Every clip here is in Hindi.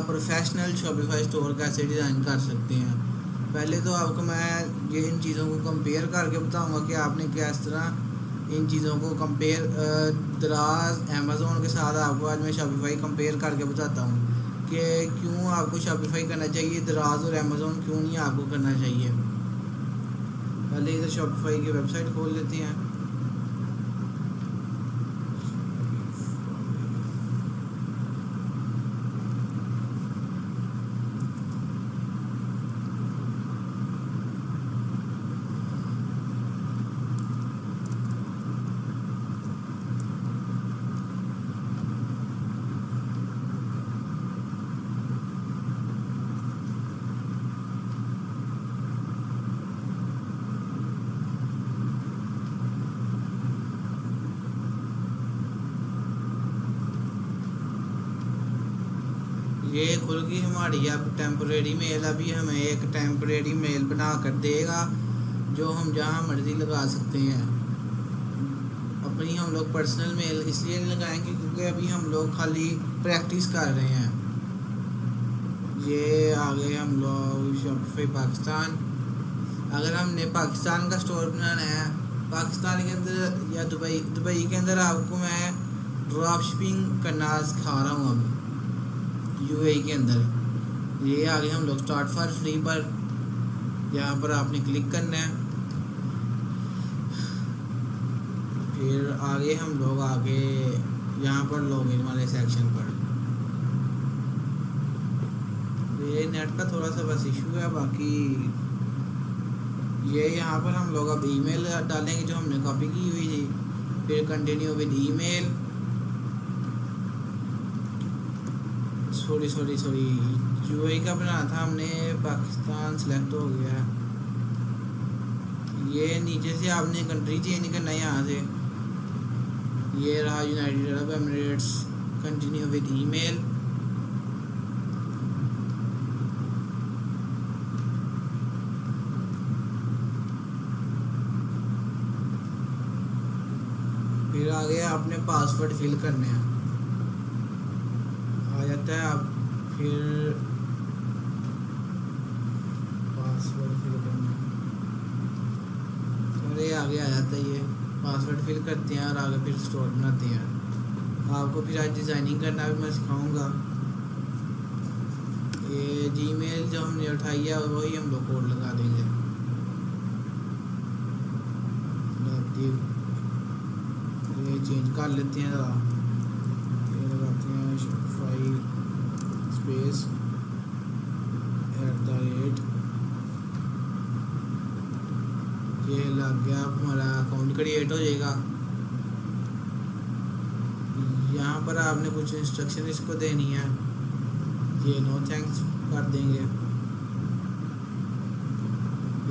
प्रोफेशनल शॉपिफाई स्टोर कैसे डिज़ाइन कर सकते हैं। पहले तो आपको मैं ये इन चीज़ों को कंपेयर करके बताऊंगा कि आपने किस तरह इन चीज़ों को कंपेयर दराज अमेज़ोन के साथ आपको आज मैं शॉपिफाई कंपेयर करके बताता हूँ कि क्यों आपको शॉपिफाई करना चाहिए, दराज और अमेज़ोन क्यों नहीं आपको करना चाहिए। पहले इधर शॉपिफाई की वेबसाइट खोल लेते हैं। ये खुल गई हमारी अब टेम्परेरी मेल। अभी हमें एक टेम्परेरी मेल बना कर देगा जो हम जहाँ मर्ज़ी लगा सकते हैं। अपनी हम लोग पर्सनल मेल इसलिए नहीं लगाएंगे क्योंकि अभी हम लोग खाली प्रैक्टिस कर रहे हैं। ये आ गए हम लोग शॉपिफाई पाकिस्तान। अगर हमने पाकिस्तान का स्टोर बनाना है, पाकिस्तान के अंदर या दुबई के अंदर आपको मैं ड्रॉप शिपिंग करना सिखा रहा हूँ अभी यूएई के अंदर। ये आगे हम लोग स्टार्ट फॉर फ्री पर यहाँ पर आपने क्लिक करना है। फिर आगे हम लोग आगे यहाँ पर लॉगिन वाले सेक्शन पर। ये नेट का थोड़ा सा बस इशू है, बाकी ये यहाँ पर हम लोग अब ईमेल डालेंगे जो हमने कॉपी की हुई थी। फिर continue with email. Sorry UAE का बनाना था हमने, पाकिस्तान सेलेक्ट हो गया। ये नीचे से आपने कंट्री चेंज करना है यहाँ से। ये रहा United Arab Emirates. Continue with email. फिर आगे आपने पासवर्ड फिल करने हैं, आ जाता है। आप फिर पासवर्ड फिल करना, अरे आगे आ जाता है। ये पासवर्ड फिल करते हैं और आगे फिर स्टोर बनाते हैं। आपको फिर आज डिज़ाइनिंग करना भी मैं सिखाऊंगा। ये जीमेल जो हमने उठाई है वही हम लोग कोड लगा देंगे। ये चेंज कर लेते हैं ज़रा। ये लगाते हैं शॉपिफाई स्पेस @ ये लग गया। अब हमारा अकाउंट क्रिएट हो जाएगा। यहाँ पर आपने कुछ इंस्ट्रक्शन इसको देनी है। ये नो थैंक्स कर देंगे।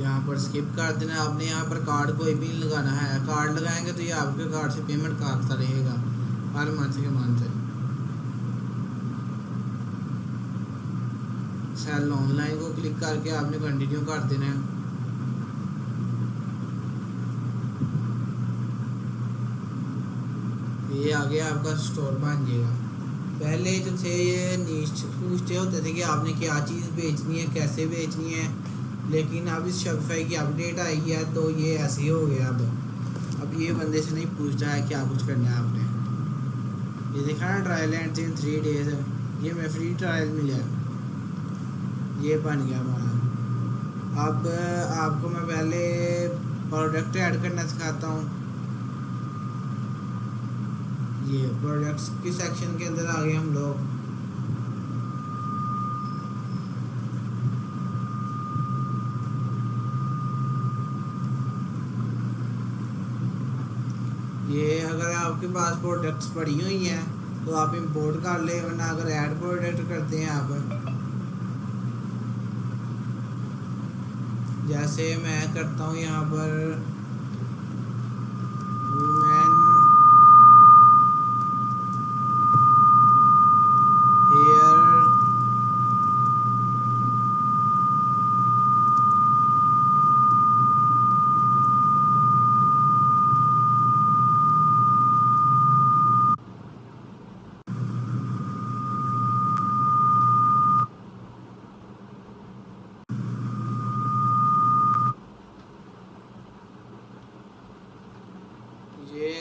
यहाँ पर स्किप कर देना। आपने यहाँ पर कार्ड कोई भी नहीं लगाना है। कार्ड लगाएंगे तो ये आपके कार्ड से पेमेंट काटता रहेगा हर मंथ के मंथ। सेल ऑनलाइन को क्लिक करके आपने कंटिन्यू कर देना है। ये आगे आपका स्टोर बन जाएगा। पहले जो थे ये नीच पूछते होते थे कि आपने क्या चीज़ बेचनी है, कैसे बेचनी है, लेकिन अब इस शॉपिफाई की अपडेट आई है तो ये ऐसे ही हो गया। अब ये बंदे से नहीं पूछता है क्या कुछ करना है आपने। ये देखा ना, ट्रायल एंड इन 3 days है। ये मैं फ्री ट्रायल मिला, ये बन गया हमारा। अब आपको मैं पहले प्रोडक्ट ऐड करना सिखाता हूँ। ये प्रोडक्ट्स की सेक्शन के अंदर आ गए हम लोग। ये अगर आपके पास प्रोडक्ट्स पड़ी हुई हैं तो आप इंपोर्ट कर ले, वरना अगर ऐड प्रोडक्ट करते हैं आप, जैसे मैं करता हूँ यहाँ पर वुमेन हेयर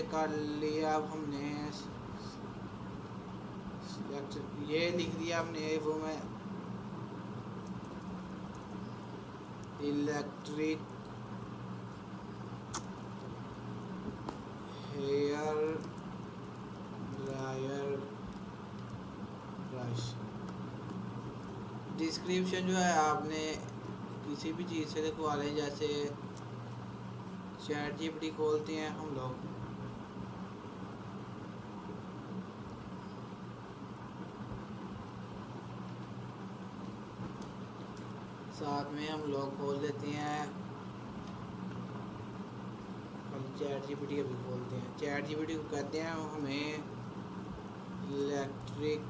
कर लिया अब हमने ये लिख दिया हमने वो मैं electric hair dryer brush. Description जो है आपने किसी भी चीज़ से लिखवा लें, जैसे चैट जीपीटी खोलते हैं हम लोग, साथ में हम लोग खोल देते हैं चैट जीपीटी अभी खोलते हैं। चैट जीपीटी को कहते हैं हमें इलेक्ट्रिक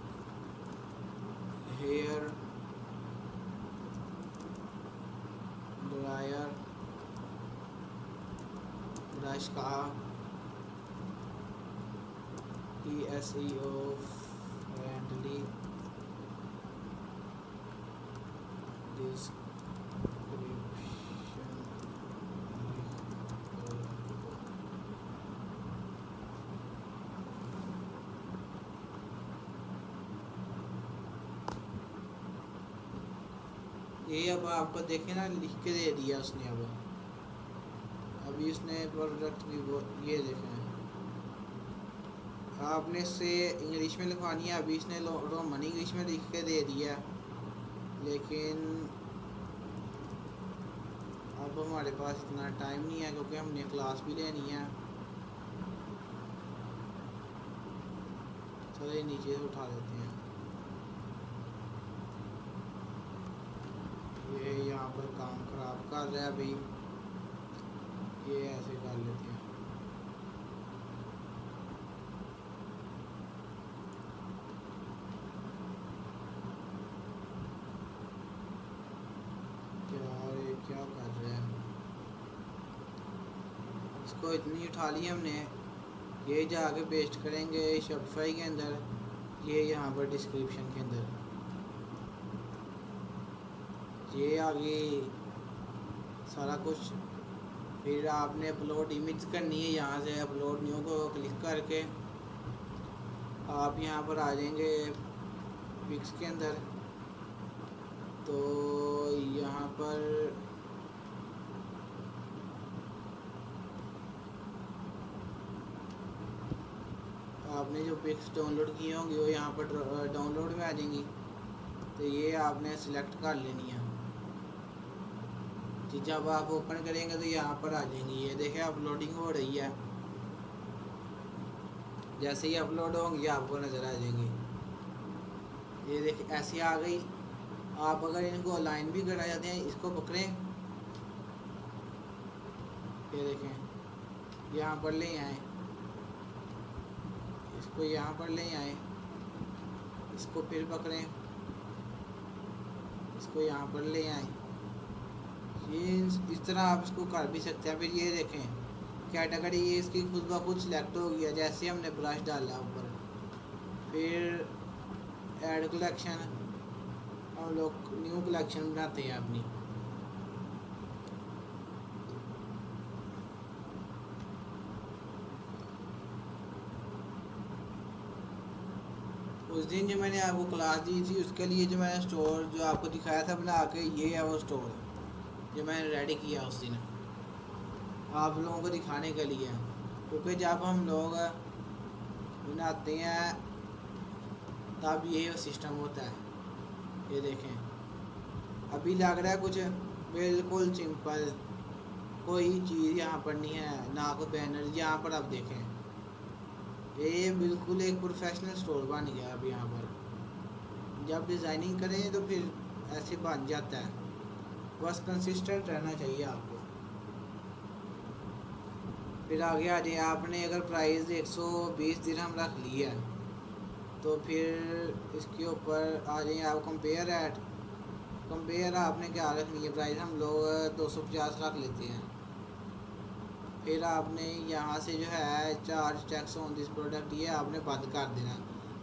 हेयर ड्रायर ब्रश का SEO फ्रेंडली ये अब आपको देखे ना लिख के दे दिया उसने। अब अभी उसने प्रोडक्ट की वो ये देखें, आपने इससे इंग्लिश में लिखवानी है, अभी इसने रोमन इंग्लिश में लिख के दे दिया, लेकिन अब हमारे पास इतना टाइम नहीं है क्योंकि हमने क्लास भी लेनी है। चलिए नीचे से उठा देते हैं। ये यहाँ पर काम ख़राब कर रहा है अभी, ये ऐसे कर लेते हैं। क्या कर रहे हैं, इसको इतनी उठा ली हमने, ये जाके पेस्ट करेंगे शॉपिफाई के अंदर, ये यहाँ पर डिस्क्रिप्शन के अंदर, ये आगे सारा कुछ। फिर आपने अपलोड इमेज करनी है, यहाँ से अपलोड न्यू को क्लिक करके आप यहाँ पर आ जाएंगे पिक्स के अंदर। तो यहाँ पर आपने जो पिक्स डाउनलोड किए होंगे वो यहाँ पर डाउनलोड में आ जाएंगी, तो ये आपने सिलेक्ट कर लेनी है। जी जब आप ओपन करेंगे तो यहाँ पर आ जाएंगी, ये देखें अपलोडिंग हो रही है, जैसे ही अपलोड होंगी आपको नज़र आ जाएंगी। ये देखें ऐसे आ गई। आप अगर इनको अलाइन भी करना चाहते हैं, इसको पकड़ें, ये देखें यहाँ पर ले आए, इसको यहाँ पर ले आए, इसको फिर पकड़ें, इसको यहाँ पर ले आए। ये इस तरह आप इसको कर भी सकते हैं। फिर ये देखें कैटेगरी ये इसकी खुद ब खुद सिलेक्ट हो गया, जैसे हमने ब्रश डाला ऊपर। फिर ऐड कलेक्शन, हम लोग न्यू कलेक्शन बनाते हैं अपनी। उस दिन जो मैंने आपको क्लास दी थी उसके लिए जो मैंने स्टोर जो आपको दिखाया था बना के, ये है वो स्टोर जो मैंने रेडी किया उस दिन आप लोगों को दिखाने के लिए। क्योंकि जब हम लोग बनाते हैं तब यही सिस्टम होता है। ये देखें अभी लग रहा है कुछ बिल्कुल सिंपल, कोई चीज़ यहाँ पर नहीं है, ना कोई बैनर। यहाँ पर आप देखें ये बिल्कुल एक प्रोफेशनल स्टोर बन गया। अब यहाँ पर जब डिज़ाइनिंग करें तो फिर ऐसे बन जाता है, बस कंसिस्टेंट रहना चाहिए आपको। फिर आगे आ जाए, आपने अगर प्राइस 120 दिरहम रख ली है तो फिर इसके ऊपर आ जाइए आप कंपेयर ऐट। कंपेयर आपने क्या रखनी है, प्राइस हम लोग 250 रख लेते हैं। फिर आपने यहाँ से जो है charge tax on this product ये आपने बंद कर देना,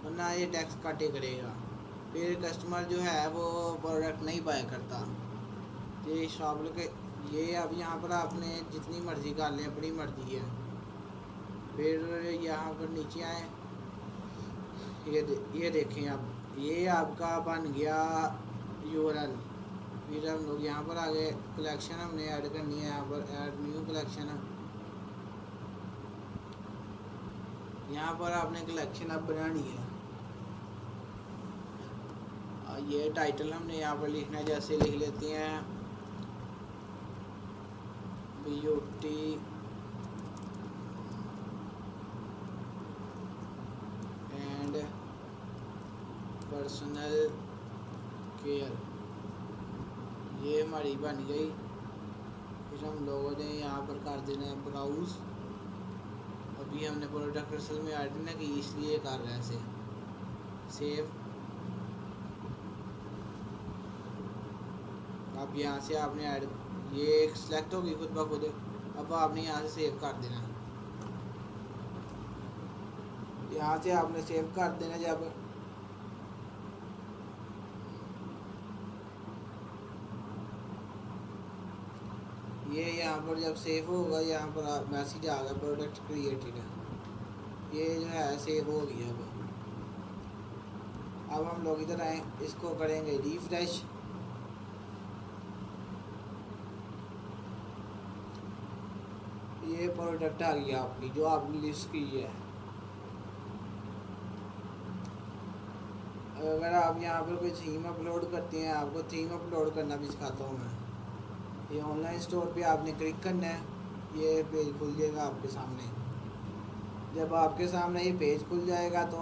वरना ये टैक्स काटे करेगा। फिर कस्टमर जो है वो प्रोडक्ट नहीं बाय करता। ये शॉप के ये अब यहाँ पर आपने जितनी मर्ज़ी कर लें, अपनी मर्ज़ी है। फिर यहाँ पर नीचे आए, ये देखें आप, ये आपका बन गया यूआरएल। फिर हम लोग यहाँ पर आ गए, कलेक्शन हमने ऐड करनी है, यहाँ पर ऐड न्यू कलेक्शन। यहाँ पर आपने कलेक्शन अब बनानी है। ये टाइटल हमने यहाँ पर लिखना है, जैसे लिख लेते हैं ब्यूटी एंड पर्सनल केयर, ये हमारी बन गई। फिर हम लोगों ने यहाँ पर कर देना है ब्राउज। अभी हमने प्रोडक्ट असल में ऐड ना की, इसलिए कर रहे हैं ऐसे। सेव, अब यहाँ से आपने ऐड, ये एक सिलेक्ट होगी खुद ब खुद। अब आपने यहाँ से सेव कर देना, यहाँ से आपने सेव कर देना। जब ये यहाँ पर जब सेव होगा, यहाँ पर मैसेज आ गया प्रोडक्ट क्रिएटेड, ये जो है सेव हो गया। अब हम लोग इधर आए, इसको करेंगे रिफ्रेश। ये प्रोडक्ट आ गया आपकी, जो आपने लिस्ट की है। अगर आप यहाँ पर कोई थीम अपलोड करते हैं, आपको थीम अपलोड करना भी सिखाता हूँ मैं। ये ऑनलाइन स्टोर पे आपने क्लिक करना है, ये पेज खुल जाएगा आपके सामने। जब आपके सामने ये पेज खुल जाएगा तो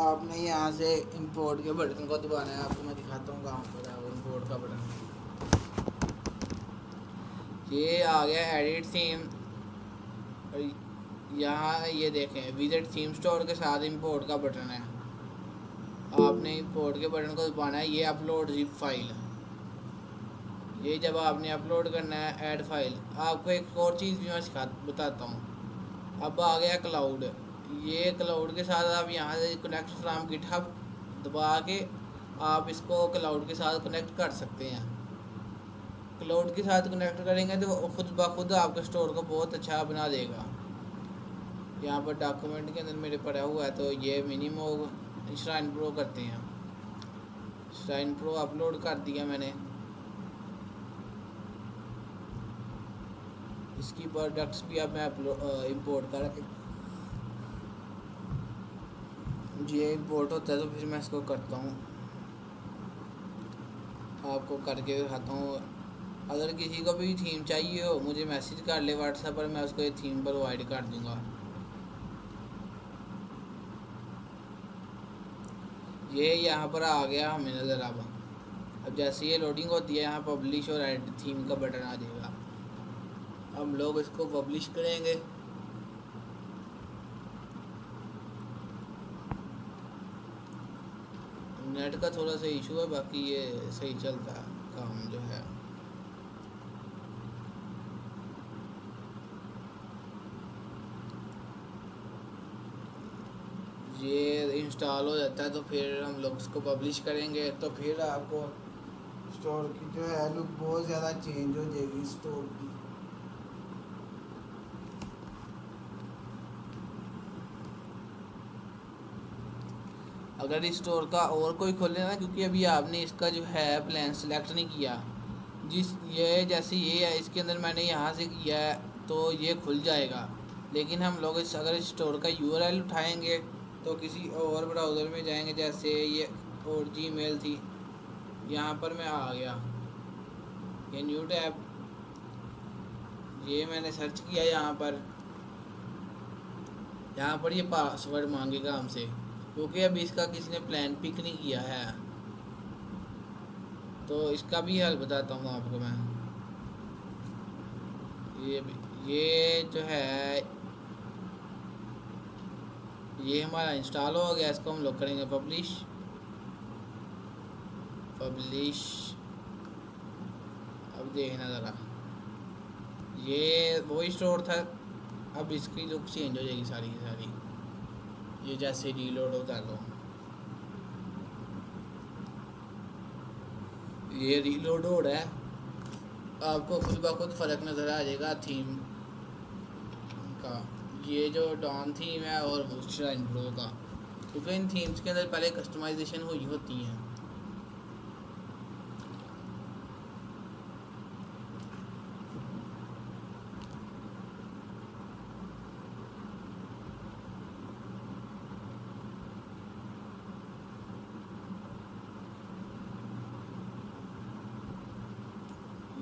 आपने यहाँ से इंपोर्ट के बटन को दबाना है। आपको मैं दिखाता हूँ कहाँ पर है वो इंपोर्ट का बटन। ये आ गया एडिट थीम, यहाँ ये देखें विजिट थीम स्टोर के साथ इंपोर्ट का बटन है। आपने इंपोर्ट के बटन को दबाना है। ये अपलोड जिप फाइल, ये जब आपने अपलोड करना है ऐड फाइल। आपको एक और चीज़ भी मैं बताता हूँ। अब आ गया क्लाउड, ये क्लाउड के साथ आप यहाँ से कनेक्ट फ्रॉम गिटहब दबा के आप इसको क्लाउड के साथ कनेक्ट कर सकते हैं। क्लाउड के साथ कनेक्ट करेंगे तो खुद ब खुद आपके स्टोर को बहुत अच्छा बना देगा। यहाँ पर डॉक्यूमेंट के अंदर मेरे पड़ा हुआ है, तो ये मिनिमम श्राइन प्रो करते हैं। श्राइन प्रो अपलोड कर दिया मैंने, इसकी प्रोडक्ट्स भी अब मैं इंपोर्ट कर, ये इंपोर्ट होता है तो फिर मैं इसको करता हूँ, आपको करके दिखाता हूँ। अगर किसी को भी थीम चाहिए हो मुझे मैसेज कर ले व्हाट्सएप पर, मैं उसको ये थीम प्रोवाइड कर दूँगा। ये यहाँ पर आ गया हमें नज़र। अब जैसे ये लोडिंग होती है, यहाँ पब्लिश और ऐड थीम का बटन आ जाएगा। हम लोग इसको पब्लिश करेंगे। नेट का थोड़ा सा इशू है, बाकी ये सही चलता है काम जो है। ये इंस्टॉल हो जाता है तो फिर हम लोग इसको पब्लिश करेंगे, तो फिर आपको स्टोर की जो है लुक बहुत ज़्यादा चेंज हो जाएगी स्टोर की। अगर इस स्टोर का और कोई खोले ना, क्योंकि अभी आपने इसका जो है प्लान सेलेक्ट नहीं किया, जिस ये जैसे ये है इसके अंदर मैंने यहाँ से किया है तो ये खुल जाएगा। लेकिन हम लोग अगर इस स्टोर का यूआरएल उठाएंगे तो किसी और ब्राउज़र में जाएंगे, जैसे ये और जीमेल थी, यहाँ पर मैं आ गया, ये न्यू टैब, ये मैंने सर्च किया यहाँ पर ये पासवर्ड मांगेगा हमसे, क्योंकि अभी इसका किसी ने प्लान पिक नहीं किया है। तो इसका भी हल बताता हूँ आपको मैं। ये जो है ये हमारा इंस्टॉल हो गया, इसको हम लोग करेंगे पब्लिश। अब देखना ज़रा, ये वही स्टोर था, अब इसकी लुक चेंज हो जाएगी सारी की सारी। ये जैसे रीलोड होता है तो ये रीलोड हो रहा है, आपको खुद ब खुद फ़र्क नज़र आ जाएगा थीम का। ये जो डॉन थीम है और श्राइन प्रो का, क्योंकि इन थीम्स के अंदर पहले कस्टमाइजेशन हुई होती हैं।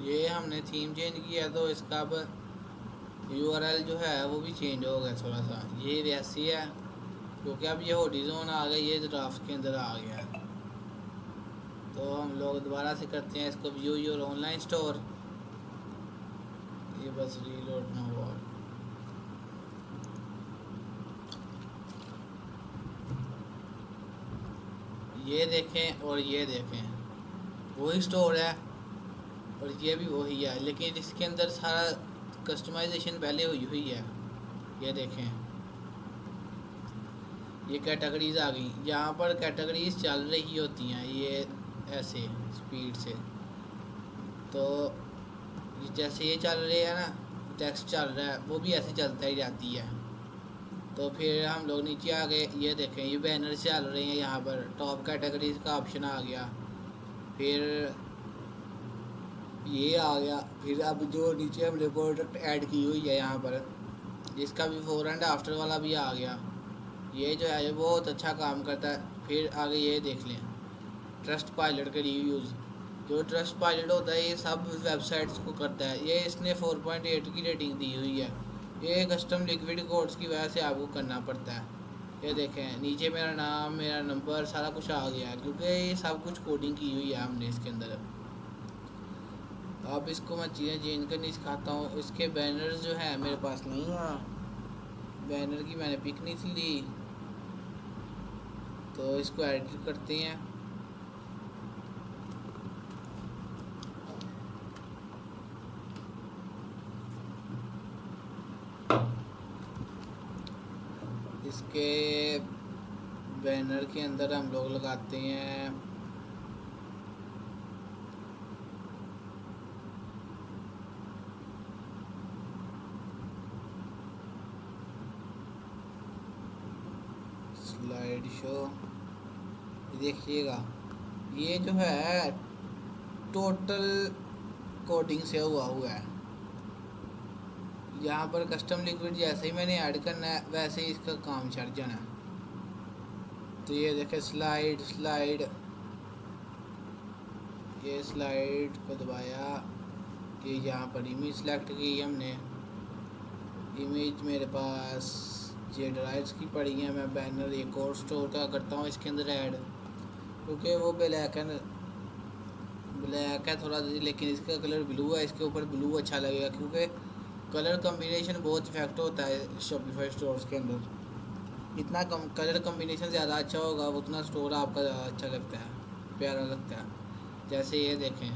ये हमने थीम चेंज किया तो इसका अब यूआरएल जो है वो भी चेंज हो गया थोड़ा सा। ये वैसी है क्योंकि अब ये होरिज़ोन आ गया, ये ड्राफ्ट के अंदर आ गया है। तो हम लोग दोबारा से करते हैं इसको, व्यू योर ऑनलाइन स्टोर। ये बस रीलोड ना हुआ। ये देखें और ये देखें, वही स्टोर है और ये भी वही है, लेकिन इसके अंदर सारा कस्टमाइजेशन पहले हुई हुई है। ये देखें, ये कैटेगरीज आ गई, यहाँ पर कैटेगरीज चल रही होती हैं ये ऐसे स्पीड से। तो जैसे ये चल रही है ना, टेक्स्ट चल रहा है, वो भी ऐसे चलता ही जाती है। तो फिर हम लोग नीचे आ गए, ये देखें ये बैनर चल रहे हैं, यहाँ पर टॉप कैटेगरीज का ऑप्शन आ गया, फिर ये आ गया। फिर अब जो नीचे हमने प्रोडक्ट ऐड की हुई है यहाँ पर, जिसका बिफोर एंड आफ्टर वाला भी आ गया। ये जो है ये बहुत अच्छा काम करता है। फिर आगे ये देख लें ट्रस्ट पायलट के रिव्यूज़। जो ट्रस्ट पायलट होता है ये सब वेबसाइट्स को करता है। ये इसने 4.8 की रेटिंग दी हुई है। ये कस्टम लिक्विड कोड्स की वजह से आपको करना पड़ता है। ये देखें नीचे मेरा नाम, मेरा नंबर, सारा कुछ आ गया है क्योंकि ये सब कुछ कोडिंग की हुई है हमने इसके अंदर। अब इसको मैं चीज़ें चेंज करनी सिखाता हूँ। इसके बैनर्स जो है मेरे पास नहीं है, बैनर की मैंने पिक नहीं थी ली, तो इसको एडिट करते हैं। इसके बैनर के अंदर हम लोग लगाते हैं स्लाइड शो। देखिएगा ये जो है टोटल कोडिंग से हुआ है। यहाँ पर कस्टम लिक्विड जैसे ही मैंने ऐड करना है वैसे ही इसका काम चढ़ जाना है। तो ये देखें स्लाइड, ये स्लाइड को दबाया, ये यहाँ पर इमेज सेलेक्ट की हमने। इमेज मेरे पास ये ड्राइव्स की पड़ी है। मैं बैनर एक और स्टोर का करता हूँ इसके अंदर ऐड, क्योंकि वो ब्लैक है थोड़ा, लेकिन इसका कलर ब्लू है, इसके ऊपर ब्लू अच्छा लगेगा क्योंकि कलर कम्बिनेशन बहुत इफेक्ट होता है शॉपिफाई स्टोर्स के अंदर। इतना कम कलर कम्बिनेशन ज़्यादा अच्छा होगा उतना स्टोर आपका ज़्यादा अच्छा लगता है, प्यारा लगता है। जैसे ये देखें,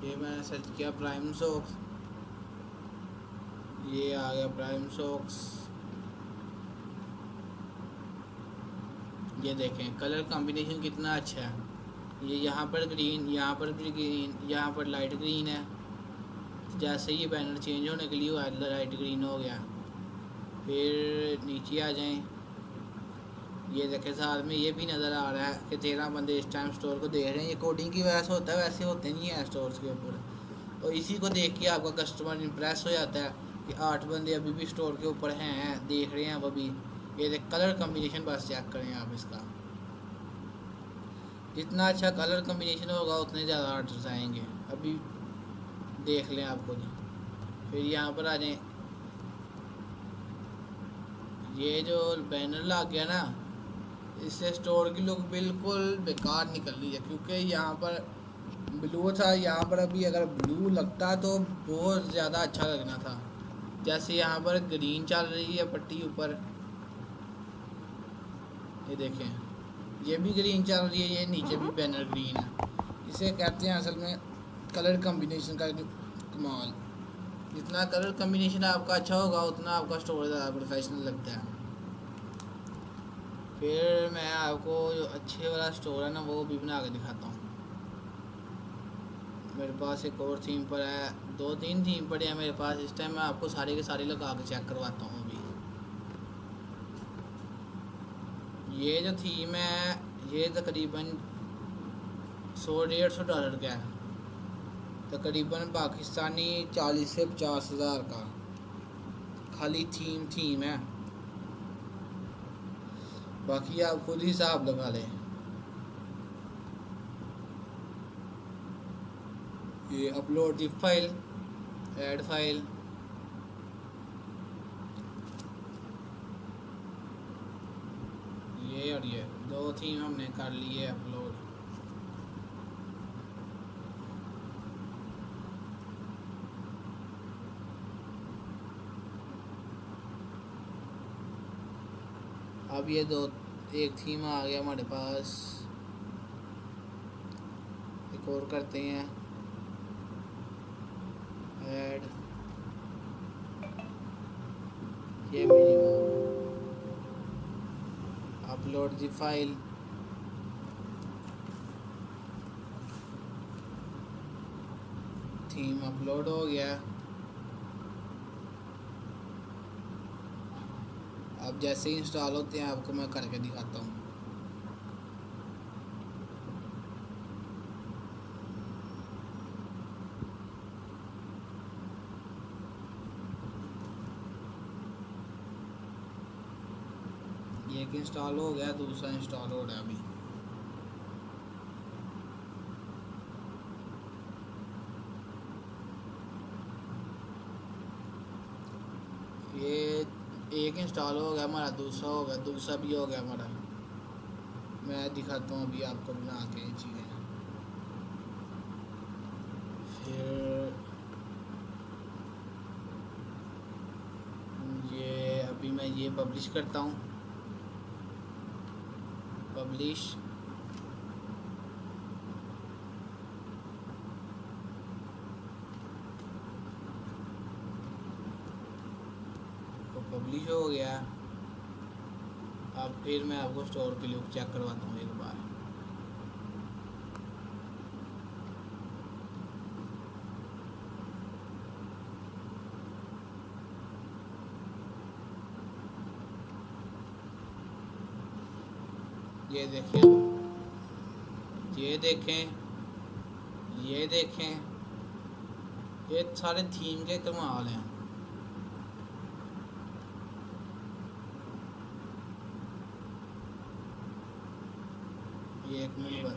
ये मैंने सर्च किया प्राइम सॉक्स, ये आ गया प्राइम सॉक्स। ये देखें कलर कॉम्बिनेशन कितना अच्छा है। ये यहाँ पर ग्रीन, यहाँ पर भी ग्रीन, यहाँ पर लाइट ग्रीन है। जैसे ही ये बैनर चेंज होने के लिए हुआ लाइट ग्रीन हो गया। फिर नीचे आ जाएं, ये देखें साथ में ये भी नज़र आ रहा है कि 13 बंदे इस टाइम स्टोर को देख रहे हैं। ये कोडिंग की वजह से होता है, वैसे होते नहीं है स्टोर्स के ऊपर। और इसी को देख के आपका कस्टमर इम्प्रेस हो जाता है कि 8 बंदे अभी भी स्टोर के ऊपर हैं, देख रहे हैं वो भी। ये देख कलर कम्बिनेशन बस चेक करें आप इसका, जितना अच्छा कलर कम्बिनेशन होगा उतने ज़्यादा ऑर्डर्स आएंगे। अभी देख लें आप खुद। फिर यहाँ पर आ जाएं, ये जो बैनर लग गया ना, इससे स्टोर की लुक बिल्कुल बेकार निकल रही है क्योंकि यहाँ पर ब्लू था, यहाँ पर अभी अगर ब्लू लगता तो बहुत ज़्यादा अच्छा लगना था। जैसे यहाँ पर ग्रीन चल रही है पट्टी ऊपर, ये देखें ये भी ग्रीन चल रही है, ये नीचे भी बैनर ग्रीन है। इसे कहते हैं असल में कलर कम्बिनेशन का कमाल। जितना कलर कम्बिनेशन आपका अच्छा होगा उतना आपका स्टोर ज़्यादा प्रोफेशनल लगता है। फिर मैं आपको जो अच्छे वाला स्टोर है ना वो भी बना के दिखाता हूँ। मेरे पास एक और थीम पर है, 2-3 थीम पड़े हैं मेरे पास इस टाइम। मैं आपको सारे के सारे लगा के चेक करवाता हूँ अभी। ये जो थीम है ये तकरीबन $100-150 का है, तकरीबन पाकिस्तानी 40 से 50 हज़ार का। खाली थीम है, बाकी आप खुद ही हिसाब लगा लें। ये upload zip file, add file, ये और ये 2 थीम हमने कर ली है अपलोड। अब ये एक थीम आ गया हमारे पास। एक और करते हैं ऐड, ये मिनिमम, अपलोड दी फाइल, थीम अपलोड हो गया। अब जैसे ही इंस्टॉल होते हैं आपको मैं करके दिखाता हूँ। एक इंस्टॉल हो गया, दूसरा इंस्टॉल हो रहा है अभी। ये एक इंस्टॉल हो गया हमारा, दूसरा हो गया, दूसरा भी हो गया हमारा। मैं दिखाता हूँ अभी आपको बना के ये चीज़ें। फिर ये अभी मैं ये पब्लिश करता हूँ, पब्लिश। तो पब्लिश हो गया। अब फिर मैं आपको स्टोर के लुक चेक करवाता हूँ एक बार। ये देखें, ये देखें, ये देखें, ये सारे थीम के कमाल हैं। ये एक मिनट,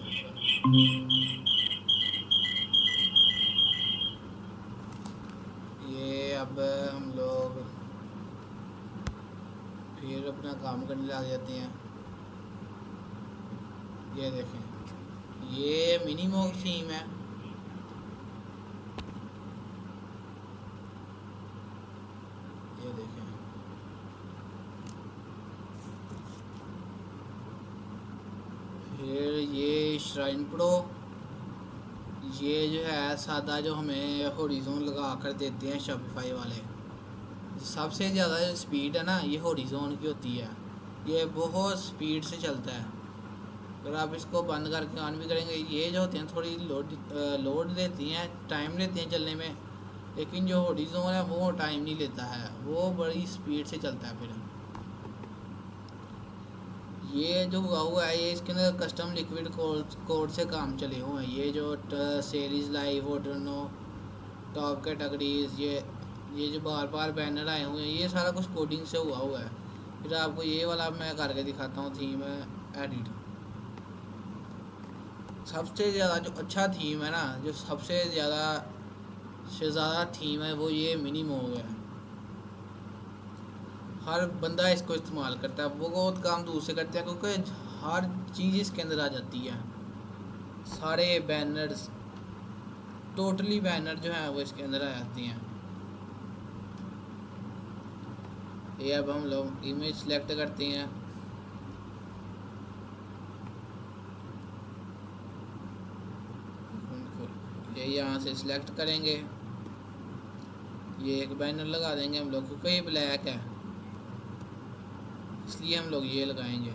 ये अब हम लोग फिर अपना काम करने लग जाते हैं। ये देखें, ये मिनिमम थीम है। ये देखें, फिर ये श्राइन प्रो, ये जो है सादा जो हमें हॉरिजॉन लगा कर देते हैं शॉपिफाई वाले। सबसे ज़्यादा जो स्पीड है ना ये हॉरिजॉन की होती है, ये बहुत स्पीड से चलता है। अगर आप इसको बंद करके ऑन भी करेंगे, ये जो होते हैं थोड़ी लोड लेती हैं, टाइम लेती हैं चलने में, लेकिन जो हॉरिजॉन है वो टाइम नहीं लेता है, वो बड़ी स्पीड से चलता है। फिर ये जो हुआ है ये इसके अंदर कस्टम लिक्विड कोड से काम चले हुए हैं। ये जो सीरीज लाइव ऑर्डनो टॉप कैटेगरीज, ये जो बार बार बैनर आए हुए हैं, ये सारा कुछ कोडिंग से हुआ है। फिर आपको ये वाला मैं करके दिखाता हूँ थीम एडिट। सबसे ज़्यादा जो अच्छा थीम है ना, जो सबसे ज़्यादा थीम है वो ये मिनिमो है। हर बंदा इसको इस्तेमाल करता है, वो बहुत काम दूर से करते हैं क्योंकि हर चीज़ इसके अंदर आ जाती है। सारे बैनर्स, टोटली बैनर जो है वो इसके अंदर आ जाती हैं। ये अब हम लोग इमेज सेलेक्ट करते हैं, ये यहाँ से सिलेक्ट करेंगे, ये एक बैनर लगा देंगे हम लोग, क्योंकि ये ब्लैक है इसलिए हम लोग ये लगाएंगे।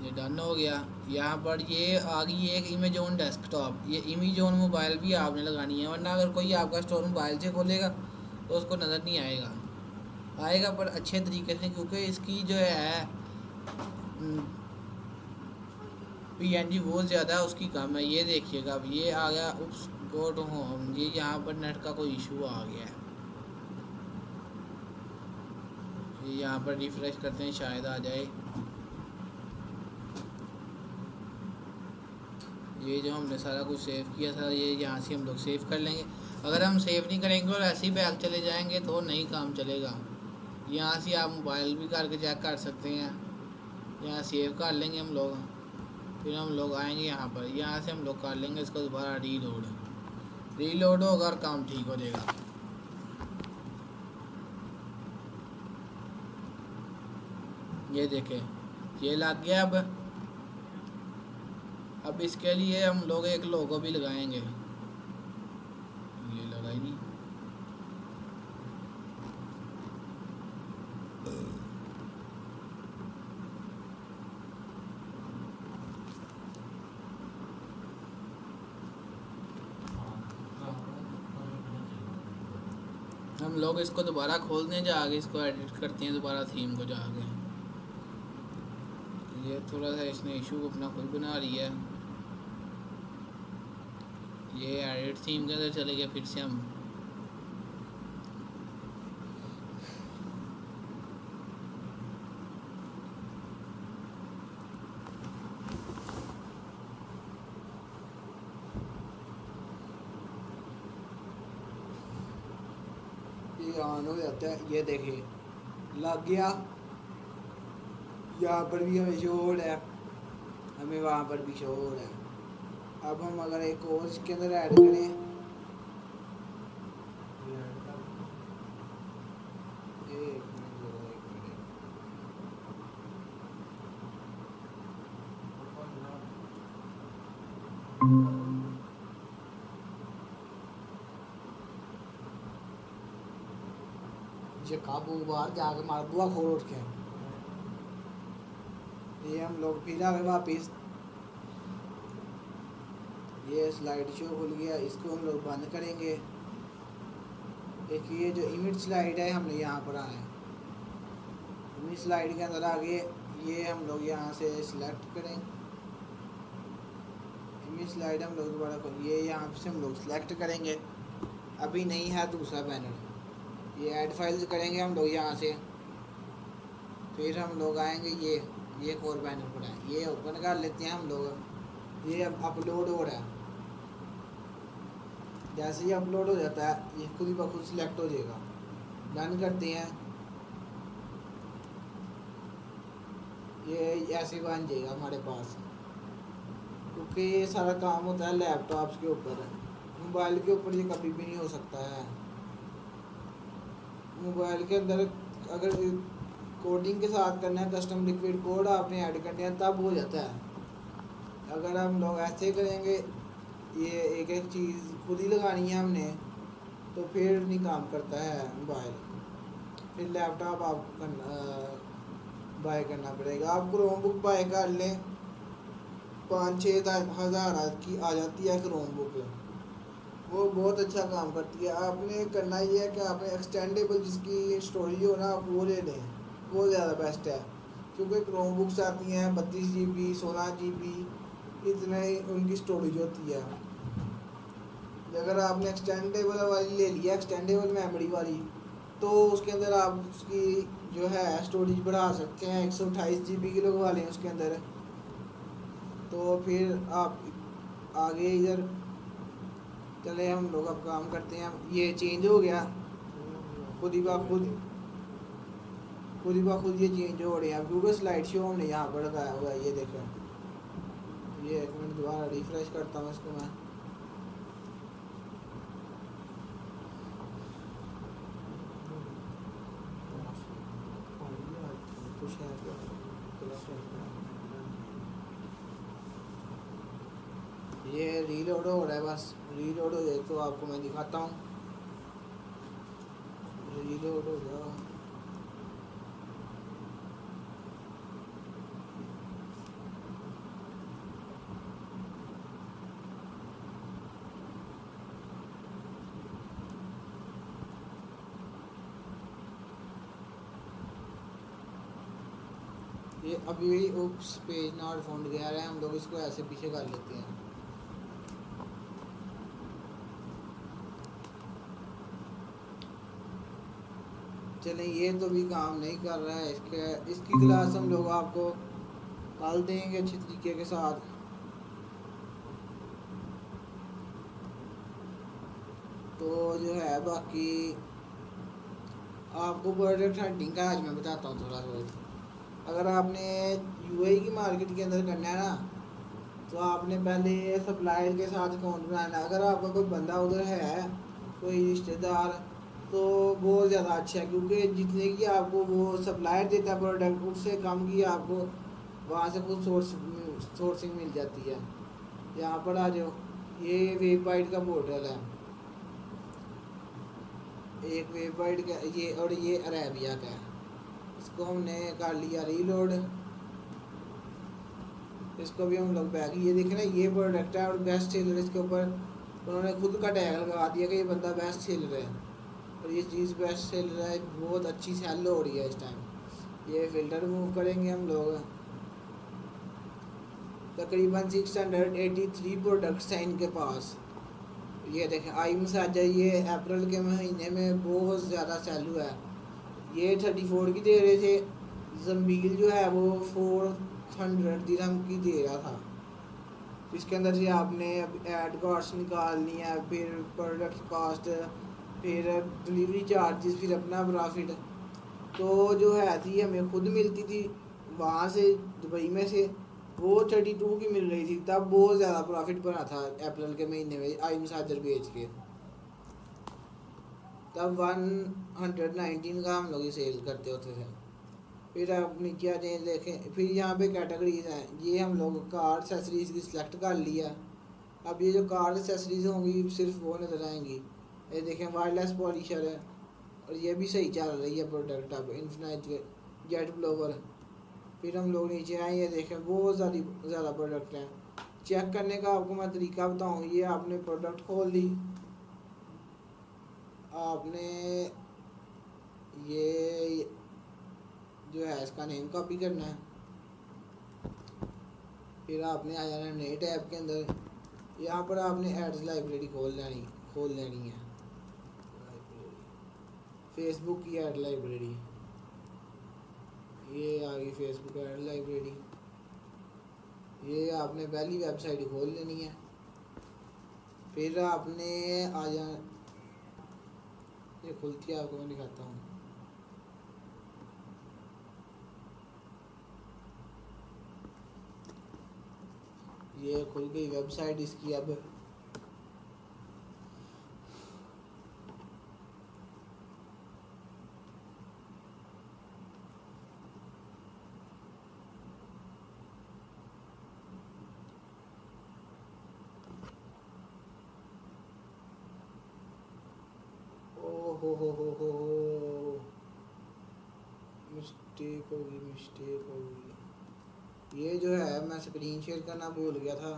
ये डन हो गया। यहाँ पर ये आ गई एक इमेज ऑन डेस्कटॉप। ये इमेज ऑन मोबाइल भी आपने लगानी है, वरना अगर कोई आपका स्टोर मोबाइल से खोलेगा तो उसको नज़र नहीं आएगा। आएगा पर अच्छे तरीके से, क्योंकि इसकी जो है PNG बहुत ज़्यादा है, उसकी कम है। ये देखिएगा अब ये आ गया उप्स गो टू होम। ये यहाँ पर नेट का कोई इशू आ गया है। ये यहाँ पर रिफ्रेश करते हैं, शायद आ जाए। ये जो हमने सारा कुछ सेव किया था, ये यहाँ से हम लोग सेव कर लेंगे। अगर हम सेव नहीं करेंगे और ऐसे ही बैक चले जाएंगे तो नहीं काम चलेगा। यहाँ से आप मोबाइल भी करके चेक कर सकते हैं। यहाँ सेव कर लेंगे हम लोग, फिर हम लोग आएंगे यहाँ पर, यहाँ से हम लोग कर लेंगे इसको दोबारा रीलोड होगा और काम ठीक हो जाएगा। ये देखें, ये लग गया। अब इसके लिए हम लोग एक लोगो भी लगाएंगे। ये लगाई नहीं। हम लोग इसको दोबारा खोलने जाके इसको एडिट करते हैं दोबारा थीम को जाके। ये थोड़ा सा इसने इशू अपना खुद बना रही है। ये एडिट थीम के अंदर चले गए। फिर से हम ये ऑन हो जाता है। ये देखिए लग गया। यहाँ पर भी हमें शो हो रहा है, हमें वहाँ पर भी शो हो रहा है। अब हम अगर एक और इसके अंदर ऐड करें, ये काबू बाहर जाके मार बुआ खोल उठ के। ये हम लोग फिर आ गए वापिस। ये स्लाइड शो खुल गया, इसको हम लोग बंद करेंगे। एक ये जो इमेज स्लाइड है हमने यहाँ पर आना है। इमेज स्लाइड के अंदर आगे ये हम लोग यहाँ से सिलेक्ट करें। इमेज स्लाइड हम लोग दोबारा खोल, ये यहाँ से हम लोग सिलेक्ट करेंगे। अभी नहीं है दूसरा बैनर। ये ऐड फाइल्स करेंगे हम लोग यहाँ से। फिर हम लोग आएंगे, ये एक और बैनर पड़ा है, ये ओपन कर लेते हैं हम लोग। ये अब अपलोड हो रहा है। जैसे ही अपलोड हो जाता है ये खुद ही बखुद सिलेक्ट हो जाएगा। डन करते हैं। ये ऐसे बन जाएगा हमारे पास, क्योंकि ये सारा काम होता है लैपटॉप्स के ऊपर। मोबाइल के ऊपर ये कभी भी नहीं हो सकता है। मोबाइल के अंदर अगर कोडिंग के साथ करना है, कस्टम लिक्विड कोड आपने ऐड करना है, तब हो जाता है। अगर हम लोग ऐसे करेंगे, ये एक एक चीज़ खुद ही लगानी है हमने, तो फिर नहीं काम करता है मोबाइल। फिर लैपटॉप आपको बाय करना पड़ेगा। आप क्रोम बुक बाय कर लें, 5-6 हज़ार की आ जाती है क्रोम बुक। वो बहुत अच्छा काम करती है। आपने करना ये है कि आपने एक्सटेंडेबल जिसकी स्टोरेज हो ना, आप वो ले लें, वो ज़्यादा बेस्ट है। क्योंकि क्रोम बुक्स आती हैं 32 GB 16 GB, इतने ही उनकी स्टोरेज होती है। अगर आपने एक्सटेंडेबल वाली ले लिया, एक्सटेंडेबल मेमोरी वाली, तो उसके अंदर आप उसकी जो है स्टोरेज बढ़ा सकते हैं। 128 GB की लगवा लें उसके अंदर। तो फिर आप आगे इधर चले, हम लोग अब काम करते हैं। ये चेंज हो गया खुद ही खुद ये चेंज हो रहे हैं। गूगल स्लाइड शो हमने यहाँ पर लगाया हुआ है। ये देखो, ये 1 मिनट दोबारा रिफ्रेश करता हूँ इसको मैं। ये रीलोड हो रहा है, बस रीलोड हो जाए तो आपको मैं दिखाता हूँ। रीलोड हो जाओ। ये अभी उस पेज नॉट फाउंड गया है, हम लोग इसको ऐसे पीछे कर लेते हैं। चलें, ये तो भी काम नहीं कर रहा है, इसकी क्लास हम लोग आपको कल देंगे अच्छी तरीके के साथ। तो जो है बाकी आपको प्रोडक्ट हंटिंग का आज मैं बताता हूँ थोड़ा बहुत। अगर आपने यूएई की मार्केट के अंदर करना है ना, तो आपने पहले सप्लायर के साथ अकाउंट बनाना है। अगर आपका कोई बंदा उधर है, कोई रिश्तेदार, तो बहुत ज़्यादा अच्छा है, क्योंकि जितने की आपको वो सप्लायर देता है प्रोडक्ट, उससे कम की आपको वहाँ से कुछ सोर्सिंग मिल जाती है। यहाँ पर आ जाओ, ये वेबसाइट का पोर्टल है, एक वेबसाइट का ये, और ये अरेबिया का है। इसको हमने कर लिया रीलोड, इसको भी हम लोग बैक, ये देखें ना, ये प्रोडक्ट है और बेस्ट सेलर, इसके ऊपर उन्होंने खुद का टैग लगा दिया कि ये बंदा बेस्ट सेलर है, और ये चीज़ बेस्ट सेलर है, बहुत अच्छी सेल हो रही है इस टाइम। ये फ़िल्टर रिमूव करेंगे हम लोग। तकरीबन 683 प्रोडक्ट्स हैं इनके पास। ये देखें, आई मसाजा, ये अप्रैल के महीने में बहुत ज़्यादा सेल हुआ है। ये 34 की दे रहे थे, जम्बील जो है वो 400 दिरहम की दे रहा था। इसके अंदर से आपने ऐड कॉस्ट निकालनी है, फिर प्रोडक्ट कॉस्ट, फिर डिलीवरी चार्जेस, फिर अपना प्रॉफिट। तो जो है थी हमें खुद मिलती थी वहाँ से, दुबई में से, वो 32 की मिल रही थी। तब बहुत ज़्यादा प्रॉफिट बना था अप्रैल के महीने में आई मसाजर बेच के। तब 119 का हम लोग सेल करते होते थे। फिर आप नीचे आ जाए देखें, फिर यहाँ पे कैटेगरीज हैं। ये हम लोग कार एक्सेसरीज की सिलेक्ट कर लिया। अब ये जो कार एक्सेसरीज होंगी सिर्फ वो नज़र आएंगी। ये देखें, वायरलेस पॉलिशर है, और ये भी सही चल रही है प्रोडक्ट। अब इन्फिनाइट जेट ब्लोवर। फिर हम लोग नीचे आए, ये देखें बहुत ज़्यादा प्रोडक्ट हैं। चेक करने का आपको मैं तरीका बताऊँ। ये आपने प्रोडक्ट खोल ली, आपने ये जो है इसका नेम कॉपी करना है, फिर आपने आ जाना नए टैब के अंदर। यहाँ पर आपने एड्स लाइब्रेरी खोल लेनी है। फेसबुक की एड लाइब्रेरी, ये आ गई फेसबुक एड लाइब्रेरी। ये आपने पहली वेबसाइट खोल लेनी है। फिर आपने आ जा, ये खुलती है, आपको मैं दिखाता हूँ। ये खुल गई वेबसाइट इसकी। अब ओ हो, मिस्टेक होगी। ये जो है मैं स्क्रीन शेयर करना भूल गया था,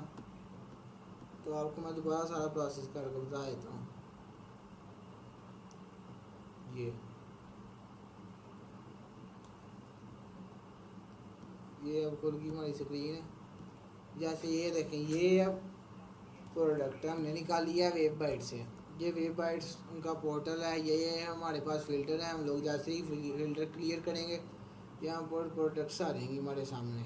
तो आपको मैं दोबारा सारा प्रोसेस करके बता देता हूँ। ये अब खुल गई हमारी स्क्रीन है। जैसे ये देखें, ये अब प्रोडक्ट हमने निकाली है वेब बाइट से। ये वेब बाइट्स उनका पोर्टल है। ये हमारे पास फ़िल्टर है। हम लोग जैसे ही फ़िल्टर क्लियर करेंगे, यहाँ पर प्रोडक्ट्स आ जाएंगी हमारे सामने।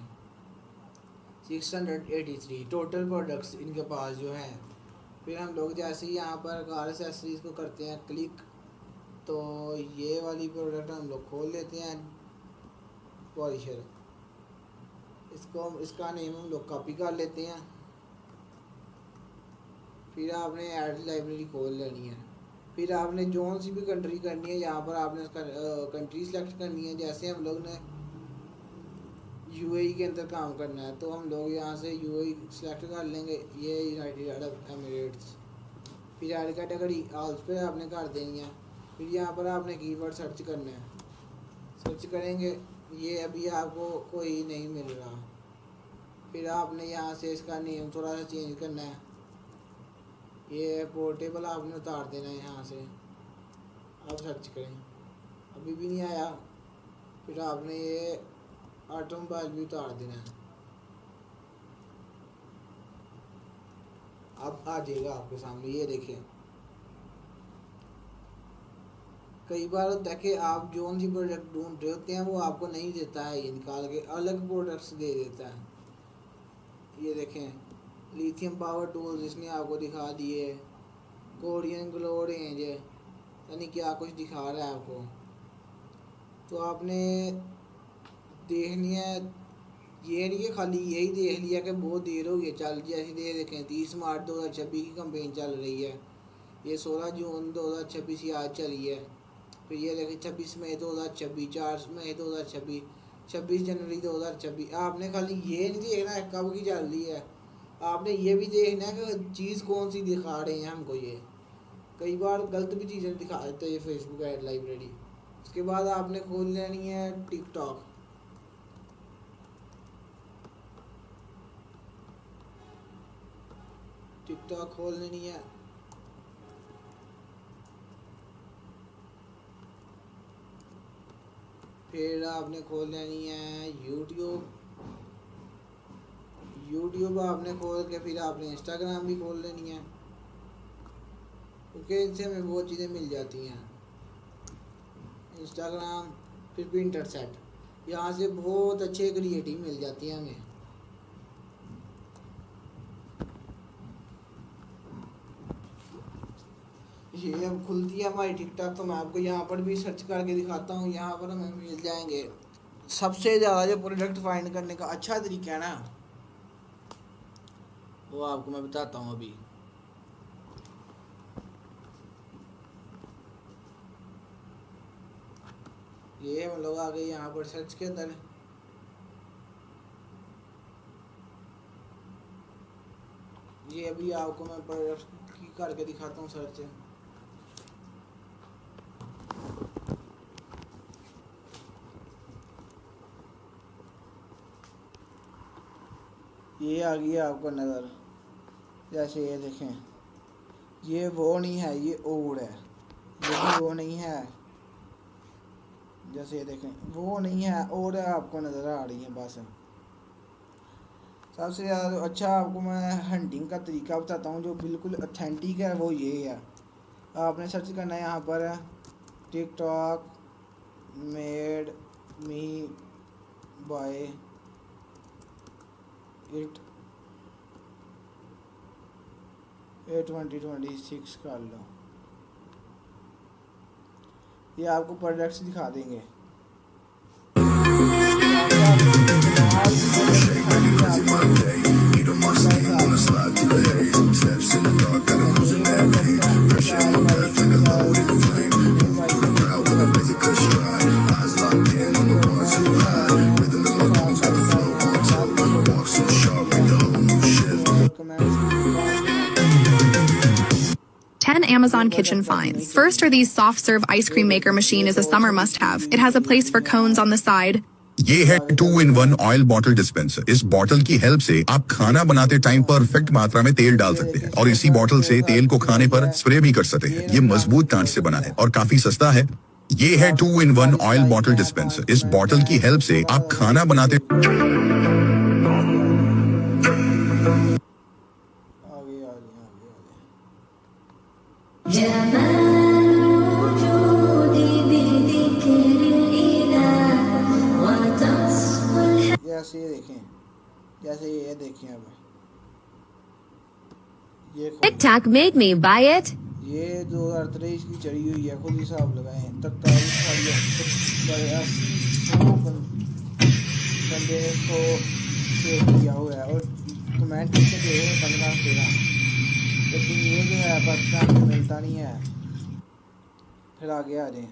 683 टोटल प्रोडक्ट्स इनके पास जो हैं। फिर हम लोग जैसे ही यहाँ पर कार एक्सेसरीज़ को करते हैं क्लिक, तो ये वाली प्रोडक्ट हम लोग खोल लेते हैं, पॉलिशर। इसका नेम हम लोग कॉपी कर लेते हैं। फिर आपने ऐड लाइब्रेरी खोल लेनी है। फिर आपने जोन सी भी कंट्री करनी है, यहाँ पर आपने कंट्री सेलेक्ट करनी है। जैसे हम लोग ने यूएई के अंदर काम करना है, तो हम लोग यहाँ से यूएई सेलेक्ट कर लेंगे, ये यूनाइटेड अरब एमिरेट्स। फिर ऐड कैटेगरी ऑल्स पे आपने कर देनी है। फिर यहाँ पर आपने कीवर्ड सर्च करना है, सर्च करेंगे। ये अभी आपको कोई नहीं मिल रहा। फिर आपने यहाँ से इसका नेम थोड़ा सा चेंज करना है। ये पोर्टेबल आपने उतार देना है यहाँ से। आप सर्च करें, अभी भी नहीं आया। फिर आपने ये ऑटोमोबाइल भी उतार देना है। अब आ जाएगा आपके सामने, ये देखिए। कई बार होता है कि आप जो सी प्रोडक्ट ढूंढ रहे होते हैं वो आपको नहीं देता है, ये निकाल के अलग प्रोडक्ट्स दे देता है। ये देखें लिथियम पावर टूल्स इसने आपको दिखा दिए, कोरियन ग्लो रेंज यानी क्या कुछ दिखा रहा है आपको। तो आपने देखनी है, ये नहीं है खाली यही देख लिया कि बहुत देर हो गई चल, जैसे दे देखें 30 मार्च 2026 की कंपेन चल रही है, ये 16 जून 2026 की आज चली है। फिर ये देखें 26 मई 2026, 4 मई 2026, 26 जनवरी 2026। आपने खाली ये नहीं देखना है कब की चल रही है, आपने ये भी देखना है कि चीज़ कौन सी दिखा रहे हैं हमको। ये कई बार गलत भी चीज़ें दिखा देते हैं ये फेसबुक ऐड लाइब्रेरी। उसके बाद आपने खोल लेनी है टिकटॉक। टिकटॉक खोल लेनी है। फिर आपने खोल लेनी है यूट्यूब। यूट्यूब आपने खोल के फिर आपने इंस्टाग्राम भी खोल लेनी है, क्योंकि इनसे हमें बहुत चीज़ें मिल जाती हैं। इंस्टाग्राम, फिर पिंटरसेट, यहाँ से बहुत अच्छे क्रिएटिव मिल जाती हैं हमें। ये अब खुलती है हमारी टिकटॉक, तो मैं आपको यहाँ पर भी सर्च करके दिखाता हूँ। यहाँ पर हमें मिल जाएंगे सबसे ज़्यादा जो प्रोडक्ट फाइंड करने का अच्छा तरीका है ना, वो आपको मैं बताता हूँ अभी। ये हम लोग आ गए यहाँ पर सर्च के अंदर। ये अभी आपको मैं प्रोडक्ट की करके दिखाता हूँ सर्च। ये आ गई आपको नज़र, जैसे ये देखें, ये वो नहीं है, ये और है। ये भी वो नहीं है, जैसे ये देखें वो नहीं है, और आपको नज़र आ रही है। बस सबसे ज़्यादा अच्छा आपको मैं हंटिंग का तरीका बताता हूँ जो बिल्कुल ऑथेंटिक है, वो ये है। आपने सर्च करना है यहाँ पर TikTok made me buy it 2026 कर लो। ये आपको प्रोडक्ट्स दिखा देंगे। Amazon kitchen finds. First are these soft serve ice cream maker machine is a summer must have. It has a place for cones on the side. ये है 2-in-1 ऑयल बॉटल डिस्पेंसर। इस बॉटल की हेल्प से आप खाना बनाते टाइम परफेक्ट मात्रा में तेल डाल सकते हैं और इसी बॉटल से तेल को खाने पर स्प्रे भी कर सकते हैं। ये मजबूत कांच से बना है और काफी सस्ता है। ये है 2-in-1 ऑयल बॉटल डिस्पेंसर। इस बॉटल की हेल्प से आप खाना बनाते जैसे ये देखें, जैसे ये देखें अब ये TikTok made me buy it. ये 2023 की चढ़ी हुई है, खुद हिसाब लगाएं। 43 बंदे को शेयर किया हुआ है और कमेंट करके दे रहे हैं 15-13। लेकिन ये जो है पाकिस्तान में मिलता नहीं है। फिर आगे आ जाए।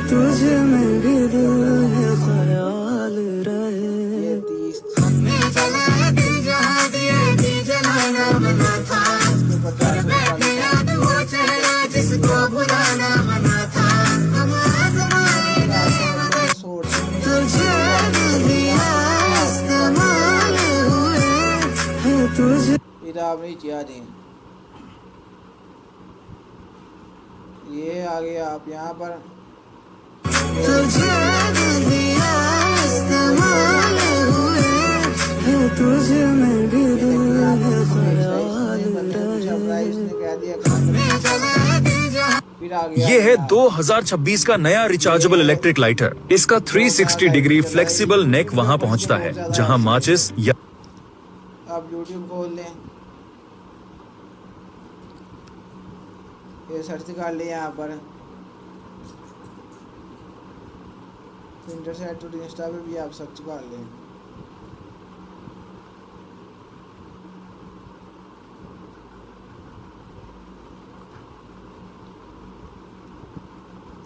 तुझे मेरे दिल है ख्याल रहे। ये 30 जिसको बुलाना मना था, तुझे दिया इस्तेमाल हुए तुझे। फिर आप नीचे आ जाए। ये आ गए आप यहाँ पर। तुझे दिया इस्तेमाल हुए है, तुझे में भी दिल है ख्याल रहे। इसने कह दिया फिर आ गया ये है 2026 का नया रिचार्जेबल इलेक्ट्रिक लाइटर। इसका 360 डिग्री फ्लेक्सिबल नेक वहां पहुंचता है जहां माचिस या आप YouTube खोल लें, ये सर्च कर लें यहाँ पर इंटरसेट और इंस्टा पे भी आप सर्च कर लें।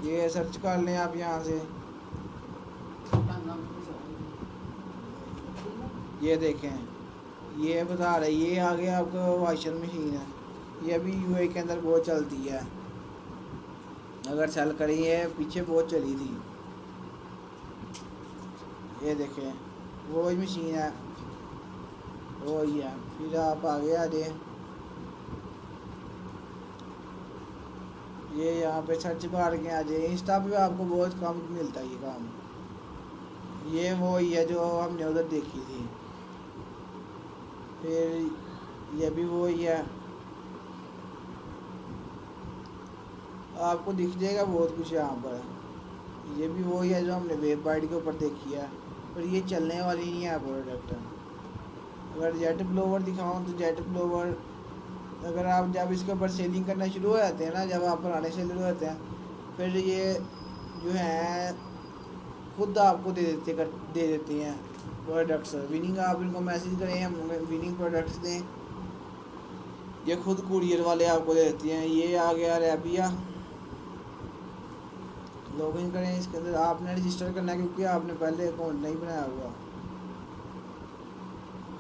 ये सर्च कर लें आप यहाँ से, ये देखें ये बता रहे ये आगे आपका वॉशिंग मशीन है। ये भी यूएई के अंदर बहुत चलती है, अगर सेल करी है पीछे बहुत चली थी। ये देखें वो ही मशीन है, वो ही है। फिर आप आगे आ जाए, ये यहाँ पे सर्च बार के आ जाए। इंस्टा पे आपको बहुत कम मिलता है ये काम। ये वो ही है जो हमने उधर देखी थी। फिर ये भी वो ही है, आपको दिख जाएगा बहुत कुछ यहाँ पर। ये भी वो ही है जो हमने वेब बाइट के ऊपर देखी है, पर ये चलने वाली नहीं है प्रोडक्ट। अगर जेट ब्लोवर दिखाऊँ तो जेट ब्लोवर अगर आप जब इसके ऊपर सेलिंग करना शुरू हो जाते हैं ना, जब आप पुराने सेलर हो जाते हैं, फिर ये जो है खुद आपको दे देते हैं प्रोडक्ट्स। विनिंग आप इनको मैसेज करें हम विनिंग प्रोडक्ट्स दें, ये खुद कुरियर वाले आपको दे देते हैं। ये आ गया रैबिया, लॉगिन करें इसके अंदर। आपने रजिस्टर करना है क्योंकि आपने पहले अकाउंट नहीं बनाया हुआ।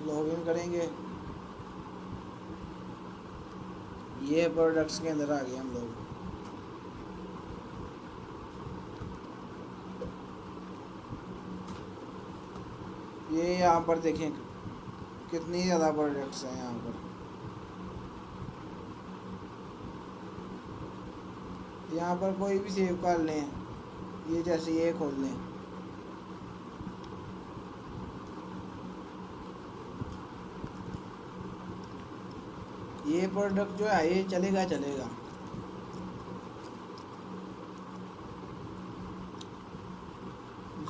लॉगिन करेंगे, ये प्रोडक्ट्स के अंदर आ गए हम लोग। ये यहाँ पर देखें कितनी ज़्यादा प्रोडक्ट्स हैं यहाँ पर। यहाँ पर कोई भी सेव कर लें, ये जैसे ये खोल लें, ये प्रोडक्ट जो है ये चलेगा।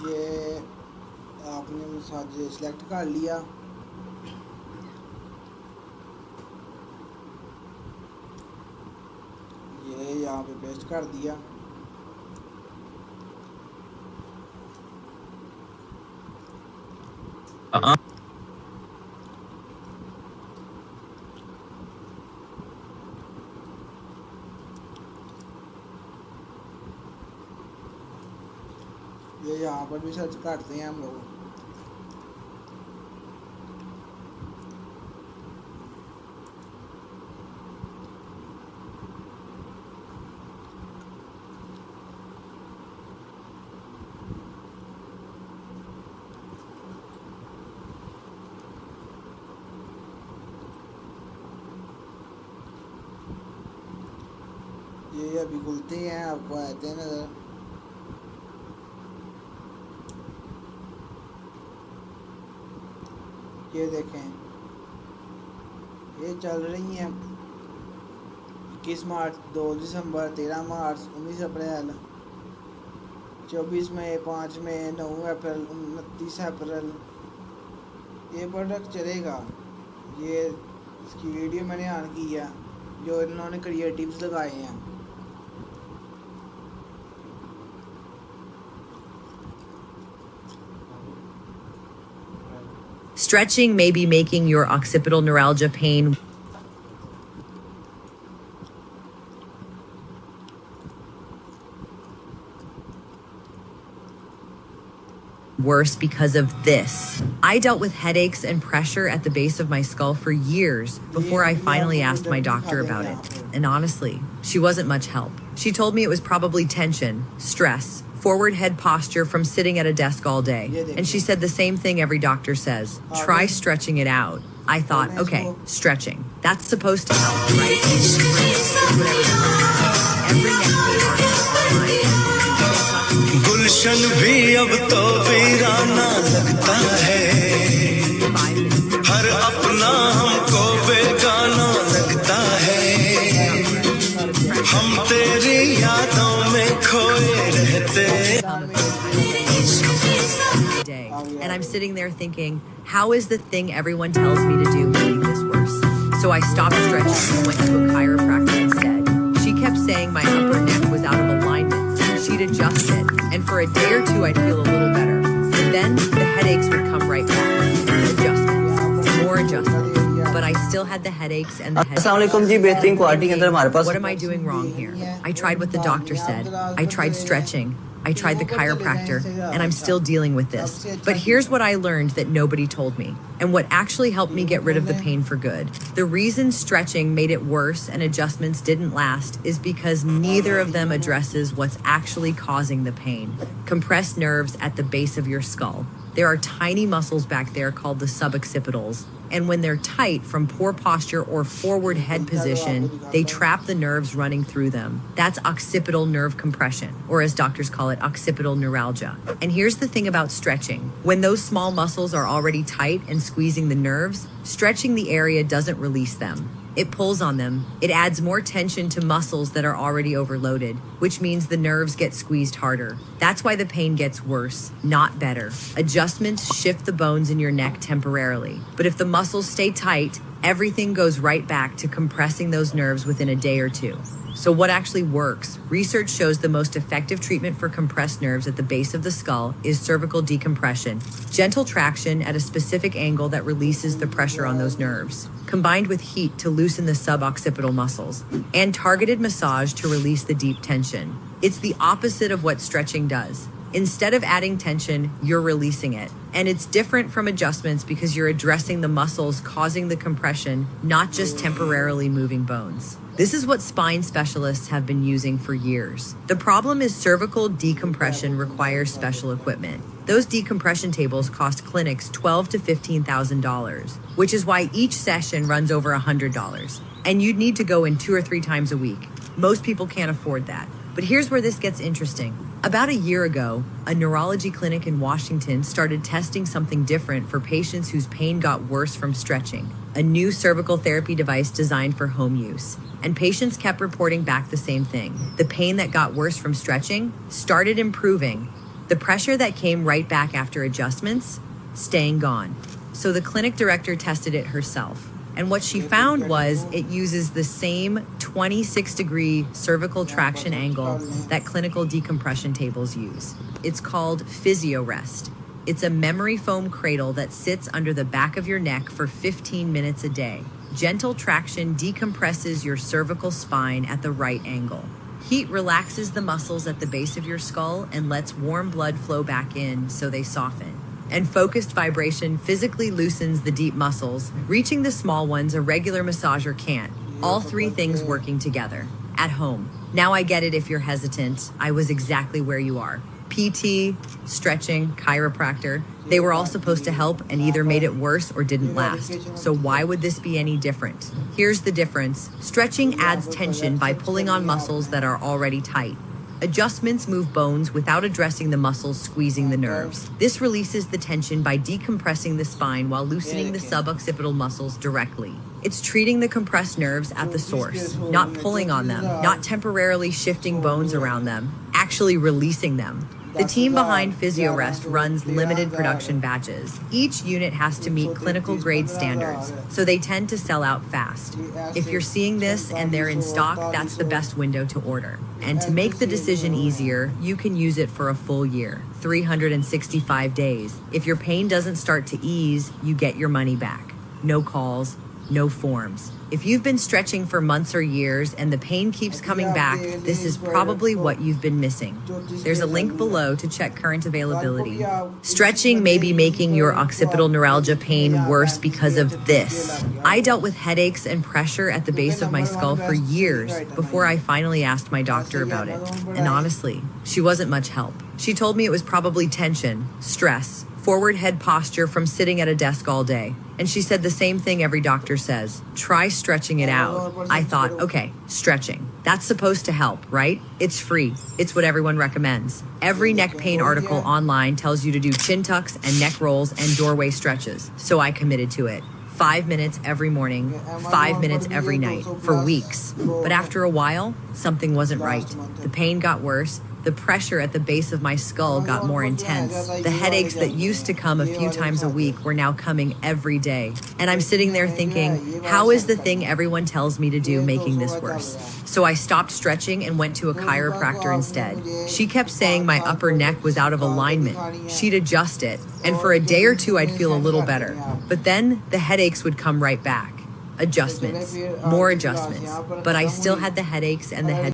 ये आपने मसाज सिलेक्ट कर लिया, ये यहाँ पे पेस्ट कर दिया। ये यहाँ पर भी सर्च करते हैं हम लोग। ये अभी खुलते हैं, आपको आते हैं नजर। ये देखें ये चल रही हैं 21 मार्च, 2 दिसंबर, 13 मार्च, 19 अप्रैल, 24 मई, 5 मई, 9 अप्रैल, 29 अप्रैल। ये प्रोडक्ट चलेगा। ये इसकी वीडियो मैंने ऑन की है, जो इन्होंने क्रिएटिव्स लगाए हैं। Stretching may be making your occipital neuralgia pain worse because of this. I dealt with headaches and pressure at the base of my skull for years before I finally asked my doctor about it. And honestly, she wasn't much help. She told me it was probably tension, stress, forward head posture from sitting at a desk all day. And she said the same thing every doctor says. Try stretching it out. I thought, okay, stretching. That's supposed to help, right? every neck pain article online. गुलशन भी अब तो वीराना लगता है, 5 minutes. हर अपना हमको बेगाना लगता है, हम तेरी यादों में खोए रहते। Day. And I'm sitting there thinking, how is the thing everyone tells me to do making this worse? So I stopped stretching and went to a chiropractor instead. She kept saying my upper neck was out of alignment. She'd adjust it, and for a day or two I'd feel a little better. But then the headaches would come right back. Adjustments, more adjustments. But I still had the headaches and the headaches. अस्सलाम वालेकुम जी, बेहतरीन क्वालिटी के अंदर हमारे पास What am I doing wrong here? I tried what the doctor said. I tried stretching. I tried the chiropractor, and I'm still dealing with this. But here's what I learned that nobody told me, and what actually helped me get rid of the pain for good. The reason stretching made it worse and adjustments didn't last is because neither of them addresses what's actually causing the pain. Compressed nerves at the base of your skull. There are tiny muscles back there called the suboccipitals, and when they're tight from poor posture or forward head position, they trap the nerves running through them. That's occipital nerve compression, or as doctors call it, occipital neuralgia. And here's the thing about stretching. When those small muscles are already tight and squeezing the nerves, stretching the area doesn't release them. It pulls on them. It adds more tension to muscles that are already overloaded, which means the nerves get squeezed harder. That's why the pain gets worse, not better. Adjustments shift the bones in your neck temporarily, but if the muscles stay tight, everything goes right back to compressing those nerves within a day or two. So what actually works? Research shows the most effective treatment for compressed nerves at the base of the skull is cervical decompression. Gentle traction at a specific angle that releases the pressure on those nerves, combined with heat to loosen the suboccipital muscles, and targeted massage to release the deep tension. It's the opposite of what stretching does. Instead of adding tension, you're releasing it. And it's different from adjustments because you're addressing the muscles causing the compression, not just temporarily moving bones. This is what spine specialists have been using for years. The problem is cervical decompression requires special equipment. Those decompression tables cost clinics $12,000 to $15,000, which is why each session runs over $100. And you'd need to go in 2 or 3 times a week. Most people can't afford that. But here's where this gets interesting. About a year ago, a neurology clinic in Washington started testing something different for patients whose pain got worse from stretching, a new cervical therapy device designed for home use. And patients kept reporting back the same thing. The pain that got worse from stretching started improving. The pressure that came right back after adjustments, staying gone. So the clinic director tested it herself. And what she found was it uses the same 26-degree cervical traction angle that clinical decompression tables use. It's called PhysioRest. It's a memory foam cradle that sits under the back of your neck for 15 minutes a day. Gentle traction decompresses your cervical spine at the right angle. Heat relaxes the muscles at the base of your skull and lets warm blood flow back in so they soften. And focused vibration physically loosens the deep muscles, reaching the small ones a regular massager can't. All 3 things working together. At home. Now I get it if you're hesitant. I was exactly where you are. PT, stretching, chiropractor, they were all supposed to help and either made it worse or didn't last. So why would this be any different? Here's the difference. Stretching adds tension by pulling on muscles that are already tight. Adjustments move bones without addressing the muscles squeezing the nerves. This releases the tension by decompressing the spine while loosening the suboccipital muscles directly. It's treating the compressed nerves at the source, not pulling on them, not temporarily shifting bones around them, actually releasing them. The team behind PhysioRest runs limited production batches. Each unit has to meet clinical grade standards, so they tend to sell out fast. If you're seeing this and they're in stock, that's the best window to order. And to make the decision easier, you can use it for a full year, 365 days. If your pain doesn't start to ease, you get your money back. No calls, no forms. If you've been stretching for months or years and the pain keeps coming back, this is probably what you've been missing. There's a link below to check current availability. Stretching may be making your occipital neuralgia pain worse because of this. I dealt with headaches and pressure at the base of my skull for years before I finally asked my doctor about it. And honestly, she wasn't much help. She told me it was probably tension, stress, forward head posture from sitting at a desk all day. And she said the same thing every doctor says. Try stretching it out. I thought, okay, stretching. That's supposed to help, right? It's free. It's what everyone recommends. Every neck pain article online tells you to do chin tucks and neck rolls and doorway stretches. So I committed to it. 5 minutes every morning, 5 minutes every night, for weeks. But after a while, something wasn't right. The pain got worse. The pressure at the base of my skull got more intense. The headaches that used to come a few times a week were now coming every day. And I'm sitting there thinking, how is the thing everyone tells me to do making this worse? So I stopped stretching and went to a chiropractor instead. She kept saying my upper neck was out of alignment. She'd adjust it, and for a day or two I'd feel a little better. But then the headaches would come right back. Adjustments, more adjustments. But I still had the headaches and the head